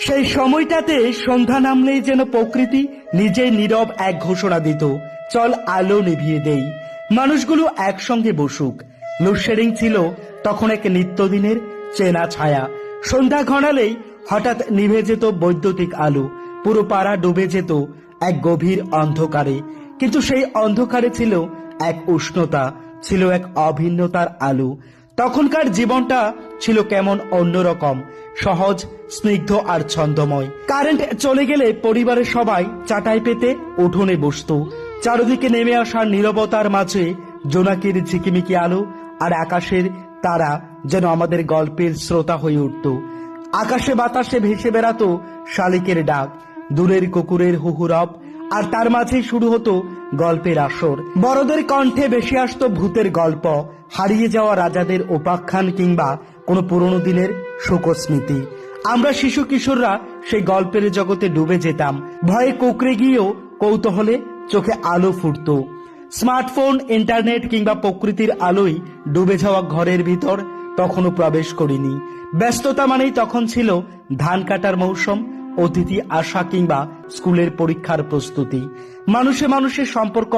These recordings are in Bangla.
সেই সময়টাতে সন্ধ্যা নামলেই যেন প্রকৃতি নিজেই নীরব এক ঘোষণা দিত, চল আলো নিভিয়ে দেই, মানুষগুলো একসঙ্গে বসুক। লোডশেডিং ছিল তখন এক নিত্যদিনের চেনা ছায়া। সন্ধ্যা ঘনালেই হঠাৎ নিভে যেত বৈদ্যুতিক আলো, পুরো পাড়া ডুবে যেত এক গভীর অন্ধকারে। কিন্তু সেই অন্ধকারে ছিল এক উষ্ণতা, ছিল এক অভিন্নতার আলো। তখনকার জীবনটা ছিল কেমন অন্যরকম, সহজ, স্নিগ্ধ আর ছন্দময়। কারেন্ট চলে গেলে পরিবারের সবাই চাটাই পেতে উঠোনে বসতো। চারদিকে নেমে আসা নীরবতার মাঝে জোনাকির ঝিকিমিকি আলো আর আকাশের তারা যেন আমাদের গল্পের শ্রোতা হয়ে উঠত। আকাশে বাতাসে ভেসে বেড়াতো শালিকের ডাক, দূরের কুকুরের হুহুরব, আর তার মাঝে শুরু হতো গল্পের আসর। বড়দের কণ্ঠে ভেসে আসতো ভূতের গল্প, হারিয়ে যাওয়া রাজাদের উপাখ্যান কিংবা কোনো পুরনো দিনের শোকস্মৃতি। আমরা শিশু কিশোররা সেই গল্পের জগতে ডুবে যেতাম, ভয়ে কুকড়ে গিয়েও কৌতূহলে চোখে আলো ফুটতো। স্মার্টফোন, ইন্টারনেট কিংবা প্রকৃতির আলোয় ডুবে যাওয়া ঘরের ভিতর তখনও প্রবেশ করিনি। ব্যস্ততা মানেই তখন ছিল ধান কাটার মৌসুম, অতিথি আসা কিংবা স্কুলের পরীক্ষার প্রস্তুতি। মানুষে মানুষের সম্পর্ক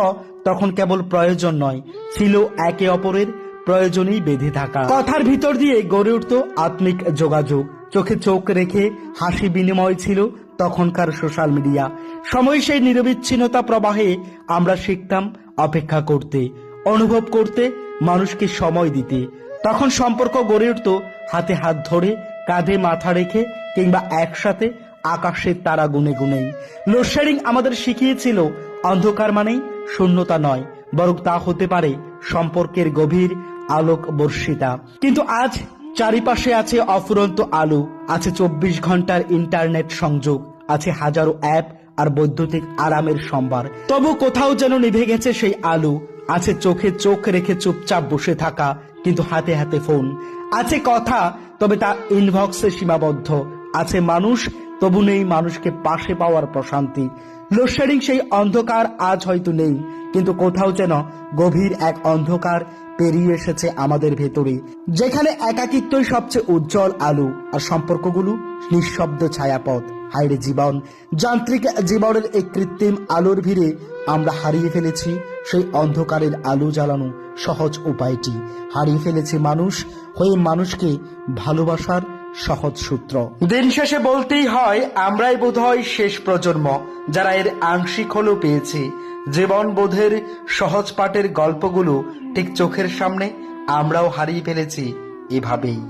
তখন কেবল প্রয়োজন নয়, ছিল একে অপরের প্রয়োজনেই বেঁধে থাকা। কথার ভিতর দিয়ে গড়ে উঠত আত্মিক যোগাযোগ, চোখে চোখ রেখে হাসি বিনিময় ছিল তখনকার সোশ্যাল মিডিয়া। সময় সেই নিরবিচ্ছিন্নতা প্রবাহে আমরা শিখতাম অপেক্ষা করতে, অনুভব করতে, মানুষকে সময় দিতে। তখন সম্পর্ক গড়ে উঠত হাতে হাত ধরে, কাঁধে মাথা রেখে কিংবা একসাথে আকাশের তারা গুনে গুনেই। লোডশেডিং আমাদের শিখিয়েছিল অন্ধকার মানেই শূন্যতা নয়, বরং তা হতে পারে সম্পর্কের গভীর আলোক বর্ষিতা। কিন্তু আজ চারিপাশে আছে অফুরন্ত আলো, আছে 24 ঘন্টার ইন্টারনেট সংযোগ, আছে হাজারো অ্যাপ আর বৈদ্যুতিক আরামের সম্ভার। তবু কোথাও যেন নিভে গেছে সেই আলো। আছে চোখে চোখ রেখে চুপচাপ বসে থাকা, কিন্তু হাতে হাতে ফোন। আছে কথা, তবে তা ইনবক্সে সীমাবদ্ধ। আছে মানুষ, তবু নেই মানুষকে পাশে পাওয়ার প্রশান্তি। লোডশেডিং সেই অন্ধকার আজ হয়তো নেই, কিন্তু কোথাও যেন গভীর এক অন্ধকার পেরিয়ে এসেছে আমাদের ভেতরে, যেখানে একাকিত্বই সবচেয়ে উজ্জ্বল আলো আর সম্পর্কগুলো নিঃশব্দ ছায়াপথ। হায়রে জীবন, যান্ত্রিক জীবনের এই কৃত্রিম আলোর ভিড়ে আমরা হারিয়ে ফেলেছি সেই অন্ধকারের আলো জ্বালানো সহজ উপায়টি। হারিয়ে ফেলেছি মানুষ হয়ে মানুষকে ভালোবাসার সহজ সূত্র। দিন শেষে বলতেই হয়, আমরাই বোধহয় শেষ প্রজন্ম যারা এর আংশিক হলেও পেয়েছি। জীবন বোধের সহজ পাঠের গল্পগুলো ঠিক চোখের সামনে আমরাও হারিয়ে ফেলেছি এভাবেই।